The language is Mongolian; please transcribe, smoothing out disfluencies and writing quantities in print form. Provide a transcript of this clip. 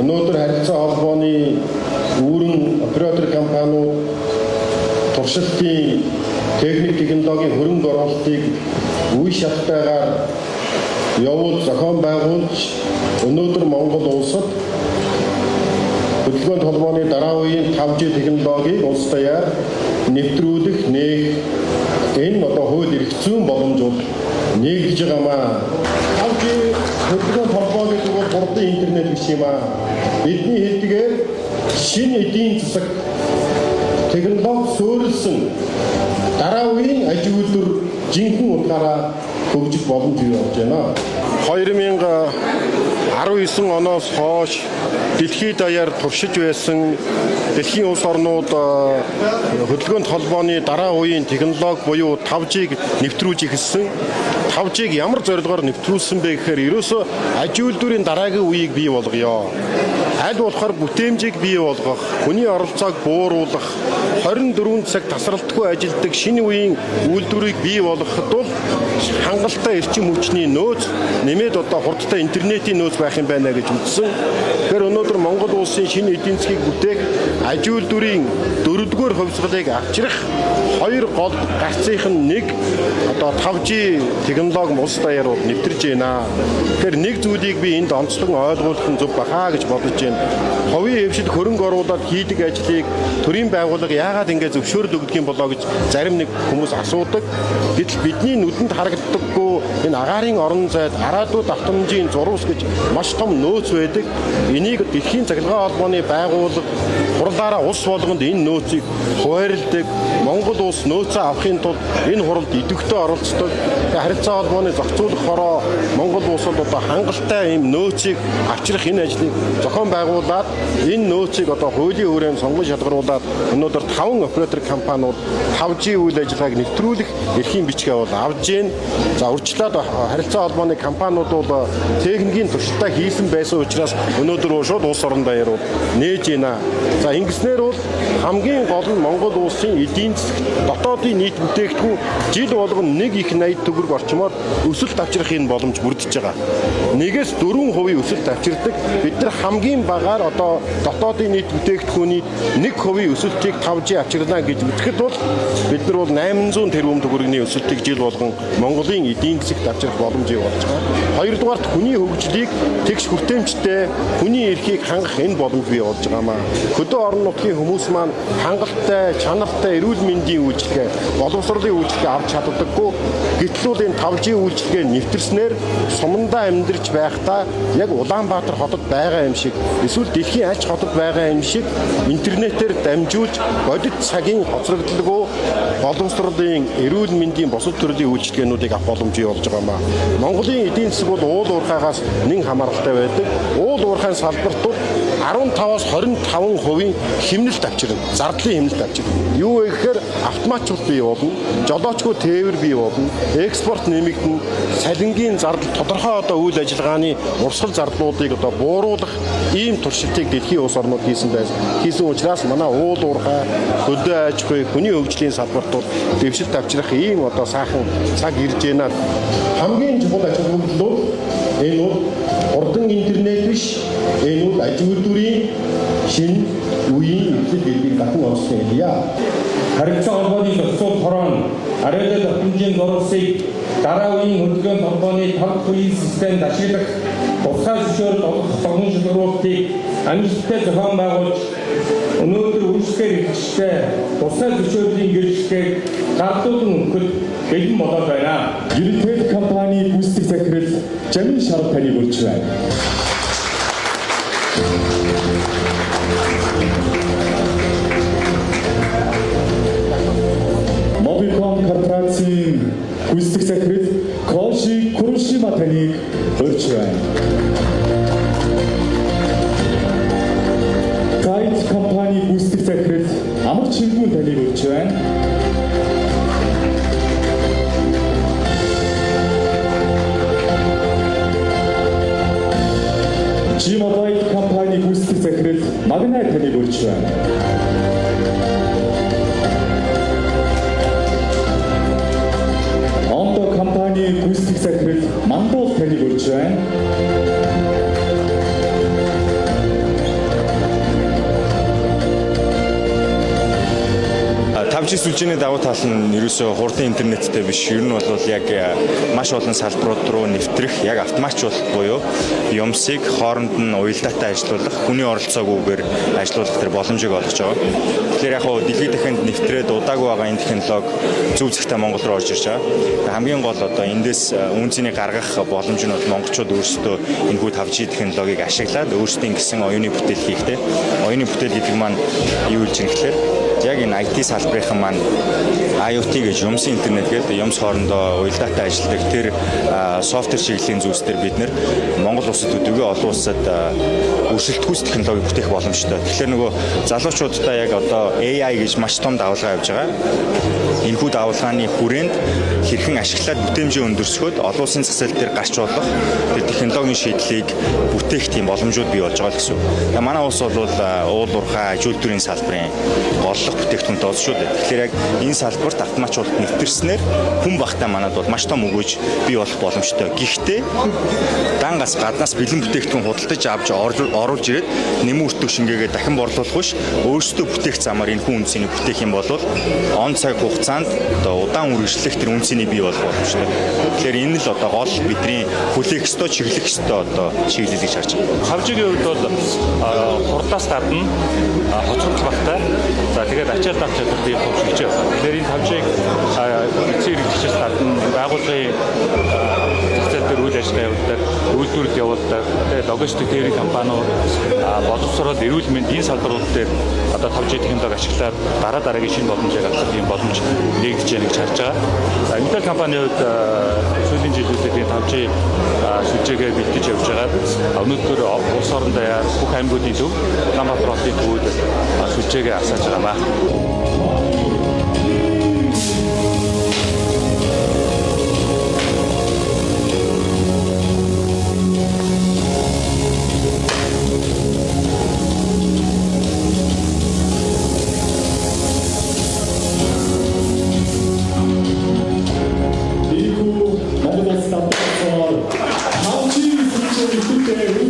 Өнөөдөр харилцаа холбооны үүрэн оператор компаниуд туршилтын техник технологийн хөрөнгө оруулалтыг үе шаталтайгаар явуул зохион байгуулж өнөөдөр Монгол улсад хөдөлгөөнд холбооны дараа үеийн 5G технологиг улс даяар нэвтрүүлэх энэ одоо хууль эрх зүйн боломжууд нэгж байгаамаа. 5G хөдөлгөөнд холбооны зүгээр хурдан интернет биш юм аа. Бидний хэлдгээр шинэ эдийн засаг технологи суурилсан дараа үеийн аж үйлдвэр жинхэнэ утгаараа хөгжих боломж бий болж байна. 2019 оноос хойш дэлхийд даяар туршиж байсан дэлхийн улс орнууд хөдөлгөөнд холбооны дараа үеийн технологи буюу 5G-г нэвтрүүлж эхэлсэн. 5G-г ямар зорилгоор нэвтрүүлсэн бэ гэхээр ерөөсөө аж үйлдвэрийн дараагийн үеийг бий болгоё. Аль болохоор бүтээмжийг бий болгох, хүний оролцоог бууруулах, 24 цаг тасралтгүй ажилладаг шинэ үеийн үйлдвэрийг бий болгоход бол хангалттай эрчим хүчний нөөц нэмээд одоо хурдтай интернетийн нөөц байх юм байна гэж үзсэн. Тэгэхээр өнөөдөр Монгол улсын шинэ эдийн засгийг бүтээх аж үйлдвэрийн 4-р хувьсгалыг авчрах хоёр гол гарцынх нь нэг одоо 5G технологи улс даяар нэвтэрж байна. Тэгэхээр нэг зүйлийг би энд онцлон ойлгуулах нь зөв бахаа гэж бодож байна. Ховын хөвшид хөрөнгө оруулаад хийдэг ажлыг төрийн байгууллага яагаад ингэж зөвшөөрөл өгдөг юм болоо гэж зарим нэг хүмүүс асуудаг. Гэтэл бидний нүдэнд харагддаггүй энэ агаарын орон зайд араадууд автономжийн зурвас гэж маш том нөөц байдаг. Энийг дэлхийн цахилгаан холбооны байгууллага хурлаараа улс болгонд энэ нөөцийг хуваарлдаг. Монгол улс нөөцөө авахын тулд энэ хуралд идэвхтэй оролцдог. Харилцаа холбооны зохицуулах хороо Монгол улсад одоо хангалттай ийм нөөцийг авчрах энэ ажлыг зохион байгуулад энэ нөөцийг одоо хуулийн хүрээнд сонгон шалгаруулад өнөөдөр 5 оператор компаниуд 5G үйл ажиллагааг нэвтрүүлэх эрхийн бичгээ бол авж гин. За урьдчилаад харилцаа холбооны компаниуд бол техникийн туршилтаа хийсэн байсан учраас өнөөдөр шууд улс орон даяар нээж байна. За ингэснээр бол хамгийн гол нь Монгол улсын эдийн засаг дотоодын нийт бүтээгдэхүүн жил болгон 1.80 төгрөг орчмоор өсөлт авчрах энэ боломж бүрдэж байгаа. 1-4% өсөлт авчирдаг. Бид нар хамгийн багаар одоо дотоодын нийт бүтээгдэхүүний 1% өсөлтийг 5G авчирлаа гэж үзэхэд бол бид нар бол 800 тэрбум төгрөгийн өсөлтийг жил болгон Монголын эдийн засагт авчрах боломжийг олж байгаа. Хоёрдугаарт хүний хөгжлийг тэгш хүртээмжтэй хүний эрхийг хангах энэ боломж бий болж байгаамаа. Хөдөө орон нутгийн хүмүүс маань хангалттай, чанартай эрүүл мэндийн үйлчилгээ, боловсролын үйлчилгээ авч чаддаггүй. Гэтэл энэ 5G үйлчилгээ нэвтэрснээр сумандаа амьдарч байхдаа яг Улаанбаатар хотод байгаа юм шиг, эсвэл дэлхийн аль ч хотод байгаа юм шиг интернетээр дамжуулж бодит цагийн хоцрогдолгүй боловсролын эрүүл мэндийн бусад төрлийн үйлчилгээнүүдийг авах боломжтой болж байгаамаа. Монголын эдийн засаг бол уул уурхайгаас нэн хамааралтай байдаг. Уул уурхайн салбартууд 15-аас 25% хэмнэлт авчирна. Зардлын хэмнэлт авчирна. Юу вэ гэхээр автоматжуулалт бий болно, жолоочгүй тээвэр бий болно, экспорт нэмэгдэнэ, салингийн зардал тодорхой одоо үйл ажиллагааны урсгал зардлуудыг одоо бууруулах ийм туршилтыг дэлхийн улс орнууд хийсэн байсан. Хийсэн учраас манай уул уурхай, хөдөө аж ахуй, хүний хөгжлийн салбартууд дэвшилт авчрах ийм одоо сайхан цаг ирж байна. Хамгийн чухал ач холбогдол энэ бол хурдан интернет биш, энэ бол аж үйлдвэрийн шинэ үеийн эхлэл гэдгийг дахин онцлог хэлье. Харилцаа холбооны зохицуулалт хороо нь ариалал автономжийн зурвасыг дараа үеийн хөдөлгөөний холбооны 5 үеийн системд ашиглах тусгай зөвшөөрөл олох зохион шударгуудыг амжилттай зохион байгуулж өнөөдөр үйлчлэгээр хэрэгжтэй тусгай зөвшөөрлийн гэрчлэгийг гардуулан өгөхөд бэлэн болоод байна. United компани гүйцэтгэх захирал Жамин Шарав таныг урьж байна. Mobicom корпорацийн гүйцэтгэх захирал Коши Курушима таныг урьж байна. Тайт компани гүйцэтгэх захирал Амар Чингүн таныг урьж байна. G-Mobile компани гүйцэтгэх захирал Магнай таныг урьж байна. Онто компани гүйцэтгэх захирал Мандол таныг урьж байна. Тавжи сүлжээний давуу тал нь ерөөсөө хурдан интернеттэй биш. Ер нь бол яг маш олон салбарууд руу нэвтрэх, яг автоматжуулалт буюу юмсыг хооронд нь уялдаатай ажилуулах, хүний оролцоогүйгээр ажилуулах тэр боломжийг олгож байгаа. Тэгэхээр яг хөө дэлхийд дахинд нэвтрээд удаагүй байгаа энэ технологи зөв зэгтээ Монгол руу орж ирж байгаа. Хамгийн гол одоо эндээс үн цэнийг гаргах боломж нь бол монголчууд өөрсдөө энэхүү 5G технологиг ашиглаад өөрсдийн гэсэн оюуны бүтээл хийхдээ. Оюуны бүтээл гэдэг маань юу гэж нэрлэхээр яг энэ IT салбарын маань IoT гэж юмсын интернет гэдэг юмс хоорондоо уялдаатай ажилладаг тэр софтвер чиглэлийн зүйлс төр бид нэр Монгол улсад төдийгүй олон улсад өрсөлдөхүйс технологи бүтээх боломжтой. Тэгэхээр нөгөө залуучуудаа яг одоо AI гэж маш том давалгаа явьж байгаа. Энэхүү давалгааны хүрээнд хэрхэн ашиглаад бүтээмжээ өндөрсгөөд олон улсын засал дээр гарч болох тэр технологийн шийдлийг бүтээх тийм боломжууд бий болж байгаа гэсэн үг. Манай улс бол уул уурхай аж үйлдвэрийн салбарын голлох бүтээгдэхүүнтэй улс шүү дээ. Тэгэхээр яг энэ салбарт автоматжуулалт нэвтэрснээр хүн багтаа манад бол маш том өгөөж бий болох боломжтой. Гэхдээ дангаас гаднаас бэлэн бүтээгдэхүүн худалдаж авч оруулж ирээд нэмэн өртөг шингээгээ дахин борлуулах биш өөрсдөө бүтээх замаар энэ хүн үнцнийг бүтээх юм бол он цаг хугацаанд одоо удаан үргэлжлэх тэр үнцнийг бий болох боломжтой. Тэгэхээр энэ л одоо гол бидний хүлээх ёстой, чиглэх ёстой одоо чиглэл гэж харж байна. 5G-ийн хувьд бол хурдаас гадна хоцрогдох багтай. За тэгээд ачаал давч чадварыг хөгжүүлж байгаа. Тэгэхээр энэ 5G-г эцсийн хэрэгжүүлж гадна байгууллагын зах зээл дээр үйл ажиллагаа явуулдаг, үйлдвэрлэлд явуулдаг, тэгээд логистик тээврийн компаниуд боловсрол, эрүүл мэнд энэ салбарууд дээр одоо 5G технологи ашиглаад дараагийн шинэ боломжийг авах юм боломж нэгдэж байна гэж харж байгаа. За Intel компанийн хувьд сүүлийн жилүүдэд энэ 5G сүлжээгээ бэлтэж явж байгаа. Өнөөдөр улс орондоо бүх аймагуудын төв, Улаанбаатарын төвд сүлжээгээ асааж байгаамаа. Монгол улс давталцаар 5G сүлжээ